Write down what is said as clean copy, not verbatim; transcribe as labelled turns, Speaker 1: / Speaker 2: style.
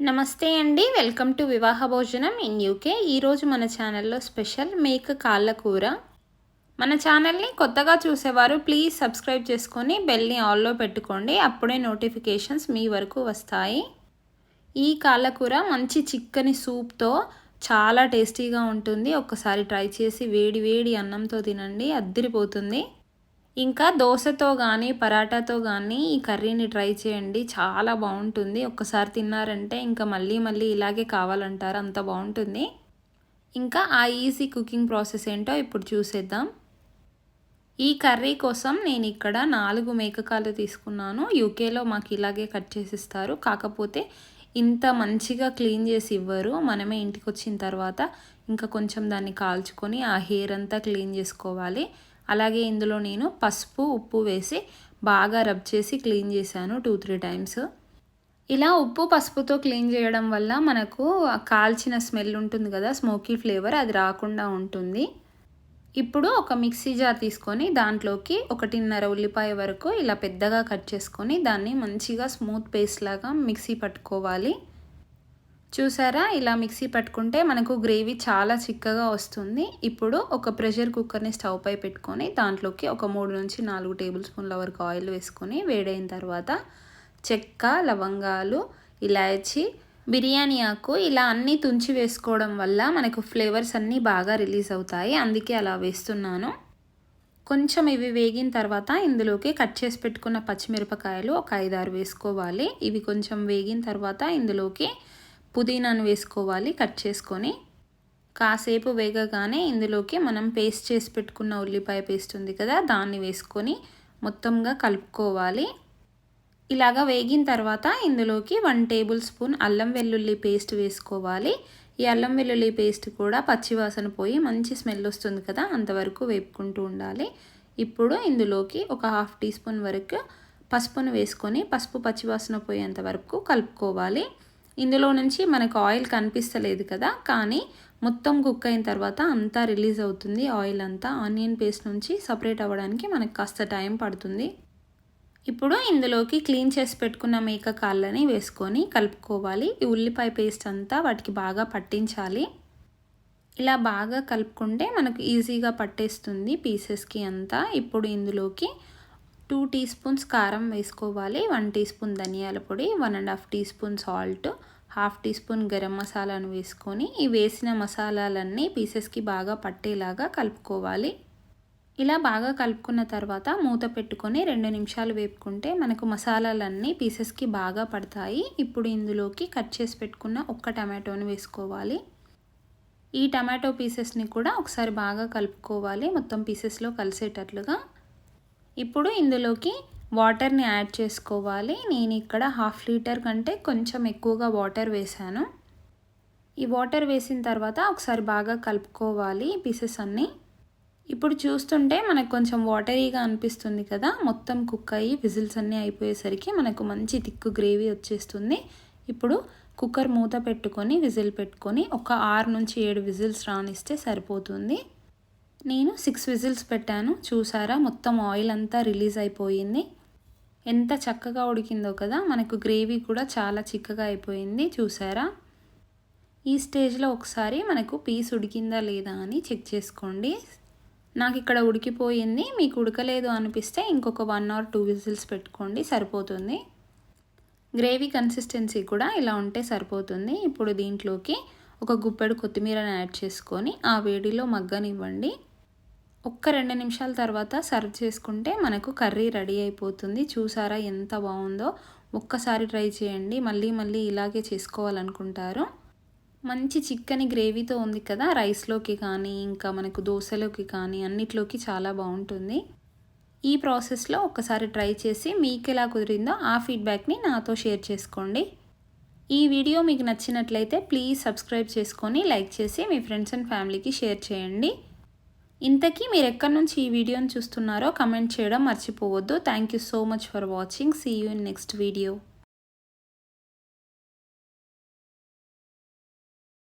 Speaker 1: నమస్తే అండి, welcome to వివాహ భోజనం ఇన్ యూకే. ఈరోజు మన ఛానల్లో స్పెషల్ మేక కాళ్ళ కూర. మన ఛానల్ని కొత్తగా చూసేవారు ప్లీజ్ సబ్స్క్రైబ్ చేసుకొని బెల్ని ఆల్లో పెట్టుకోండి, అప్పుడే నోటిఫికేషన్స్ మీ వరకు వస్తాయి. ఈ కాళ్ళ కూర మంచి చిక్కని సూప్తో చాలా టేస్టీగా ఉంటుంది. ఒక్కసారి ట్రై చేసి వేడి వేడి అన్నంతో తినండి, అద్దిరిపోతుంది. ఇంకా దోశతో కానీ పరాటాతో కానీ ఈ కర్రీని ట్రై చేయండి, చాలా బాగుంటుంది. ఒక్కసారి తిన్నారంటే ఇంకా మళ్ళీ మళ్ళీ ఇలాగే కావాలంటారు, అంత బాగుంటుంది. ఇంకా ఆ ఈజీ కుకింగ్ ప్రాసెస్ ఏంటో ఇప్పుడు చూసేద్దాం. ఈ కర్రీ కోసం నేను ఇక్కడ 4 మేకకాలు తీసుకున్నాను. యూకేలో మాకు ఇలాగే కట్ చేసి ఇస్తారు, కాకపోతే ఇంత మంచిగా క్లీన్ చేసి ఇవ్వరు. మనమే ఇంటికి వచ్చిన తర్వాత ఇంకా కొంచెం దాన్ని కాల్చుకొని ఆ హెయిర్ అంతా క్లీన్ చేసుకోవాలి. అలాగే ఇందులో నేను పసుపు ఉప్పు వేసి బాగా రబ్ చేసి క్లీన్ చేశాను 2-3 టైమ్స్. ఇలా ఉప్పు పసుపుతో క్లీన్ చేయడం వల్ల మనకు కాల్చిన స్మెల్ ఉంటుంది కదా, స్మోకీ ఫ్లేవర్, అది రాకుండా ఉంటుంది. ఇప్పుడు ఒక మిక్సీ జార్ తీసుకొని దాంట్లోకి 1.5 ఉల్లిపాయ వరకు ఇలా పెద్దగా కట్ చేసుకొని దాన్ని మంచిగా స్మూత్ పేస్ట్ లాగా మిక్సీ పట్టుకోవాలి. చూసారా, ఇలా మిక్సీ పట్టుకుంటే మనకు గ్రేవీ చాలా చిక్కగా వస్తుంది. ఇప్పుడు ఒక ప్రెషర్ కుక్కర్ని స్టవ్ పై పెట్టుకొని దాంట్లోకి ఒక 3-4 టేబుల్ స్పూన్ల వరకు ఆయిల్ వేసుకొని వేడైన తర్వాత చెక్క, లవంగాలు, ఇలాచీ, బిర్యానీ ఆకు ఇలా అన్నీ తుంచి వేసుకోవడం వల్ల మనకు ఫ్లేవర్స్ అన్నీ బాగా రిలీజ్ అవుతాయి, అందుకే అలా వేస్తున్నాను. కొంచెం ఇవి వేగిన తర్వాత ఇందులోకి కట్ చేసి పెట్టుకున్న పచ్చిమిరపకాయలు ఒక 5-6 వేసుకోవాలి. ఇవి కొంచెం వేగిన తర్వాత ఇందులోకి పుదీనాను వేసుకోవాలి కట్ చేసుకొని. కాసేపు వేగగానే ఇందులోకి మనం పేస్ట్ చేసి పెట్టుకున్న ఉల్లిపాయ పేస్ట్ ఉంది కదా, దాన్ని వేసుకొని మొత్తంగా కలుపుకోవాలి. ఇలాగా వేగిన తర్వాత ఇందులోకి 1 టేబుల్ స్పూన్ అల్లం వెల్లుల్లి పేస్ట్ వేసుకోవాలి. ఈ అల్లం వెల్లుల్లి పేస్ట్ కూడా పచ్చివాసన పోయి మంచి స్మెల్ వస్తుంది కదా, అంతవరకు వేపుకుంటూ ఉండాలి. ఇప్పుడు ఇందులోకి ఒక 1/2 టీ స్పూన్ వరకు పసుపును వేసుకొని పసుపు పచ్చివాసన పోయేంత వరకు కలుపుకోవాలి. ఇందులో నుంచి మనకు ఆయిల్ కనిపిస్తలేదు కదా, కానీ మొత్తం కుక్ అయిన తర్వాత అంతా రిలీజ్ అవుతుంది ఆయిల్ అంతా. ఆనియన్ పేస్ట్ నుంచి సపరేట్ అవ్వడానికి మనకు కాస్త టైం పడుతుంది. ఇప్పుడు ఇందులోకి క్లీన్ చేసి పెట్టుకున్న మేక కాళ్ళని వేసుకొని కలుపుకోవాలి. ఈ ఉల్లిపాయ పేస్ట్ అంతా వాటికి బాగా పట్టించాలి. ఇలా బాగా కలుపుకుంటే మనకు ఈజీగా పట్టేస్తుంది పీసెస్కి అంతా. ఇప్పుడు ఇందులోకి 2 టీ స్పూన్స్ కారం వేసుకోవాలి, 1 టీ స్పూన్ ధనియాల పొడి, 1.5 teaspoon salt, 1/2 teaspoon garam మసాలాను వేసుకొని ఈ వేసిన మసాలాలన్నీ పీసెస్కి బాగా పట్టేలాగా కలుపుకోవాలి. ఇలా బాగా కలుపుకున్న తర్వాత మూత పెట్టుకొని 2 నిమిషాలు వేపుకుంటే మనకు మసాలాలన్నీ పీసెస్కి బాగా పడతాయి. ఇప్పుడు ఇందులోకి కట్ చేసి పెట్టుకున్న ఒక్క టమాటోని వేసుకోవాలి. ఈ టమాటో పీసెస్ని కూడా ఒకసారి బాగా కలుపుకోవాలి, మొత్తం పీసెస్లో కలిసేటట్లుగా. ఇప్పుడు ఇందులోకి వాటర్ని యాడ్ చేసుకోవాలి. నేను ఇక్కడ 1/2 లీటర్ కంటే కొంచెం ఎక్కువగా వాటర్ వేసాను. ఈ వాటర్ వేసిన తర్వాత ఒకసారి బాగా కలుపుకోవాలి పీసెస్ అన్నీ. ఇప్పుడు చూస్తుంటే మనకు కొంచెం వాటరీగా అనిపిస్తుంది కదా, మొత్తం కుక్ అయ్యి విజిల్స్ అన్నీ అయిపోయేసరికి మనకు మంచి థిక్ గ్రేవీ వచ్చేస్తుంది. ఇప్పుడు కుక్కర్ మూత పెట్టుకొని విజిల్ పెట్టుకొని ఒక 6-7 విజిల్స్ రానిస్తే సరిపోతుంది. నేను 6 విజిల్స్ పెట్టాను. చూసారా, మొత్తం ఆయిల్ అంతా రిలీజ్ అయిపోయింది. ఎంత చక్కగా ఉడికిందో కదా, మనకు గ్రేవీ కూడా చాలా చిక్కగా అయిపోయింది. చూసారా, ఈ స్టేజ్లో ఒకసారి మనకు పీస్ ఉడికిందా లేదా అని చెక్ చేసుకోండి. నాకు ఇక్కడ ఉడికిపోయింది. మీకు ఉడకలేదు అనిపిస్తే ఇంకొక 1 or 2 విజిల్స్ పెట్టుకోండి, సరిపోతుంది. గ్రేవీ కన్సిస్టెన్సీ కూడా ఇలా ఉంటే సరిపోతుంది. ఇప్పుడు దీంట్లోకి ఒక గుప్పెడు కొత్తిమీరని యాడ్ చేసుకొని ఆ వేడిలో మగ్గనివ్వండి. ఒక్క 2 నిమిషాల తర్వాత సర్వ్ చేసుకుంటే మనకు కర్రీ రెడీ అయిపోతుంది. చూసారా ఎంత బాగుందో, ఒక్కసారి ట్రై చేయండి, మళ్ళీ మళ్ళీ ఇలాగే చేసుకోవాలనుకుంటారు. మంచి చిక్కని గ్రేవీతో ఉంది కదా, రైస్లోకి కానీ ఇంకా మనకు దోశలోకి కానీ అన్నిట్లోకి చాలా బాగుంటుంది. ఈ ప్రాసెస్లో ఒక్కసారి ట్రై చేసి మీకు ఎలా కుదిరిందో ఆ ఫీడ్బ్యాక్ని నాతో షేర్ చేసుకోండి. ఈ వీడియో మీకు నచ్చినట్లయితే ప్లీజ్ సబ్స్క్రైబ్ చేసుకొని లైక్ చేసి మీ ఫ్రెండ్స్ అండ్ ఫ్యామిలీకి షేర్ చేయండి. ఇంతకీ మీరు ఎక్కడి నుంచి ఈ వీడియోని చూస్తున్నారో కమెంట్ చేయడం మర్చిపోవద్దు. Thank you so much for watching. See you in next video.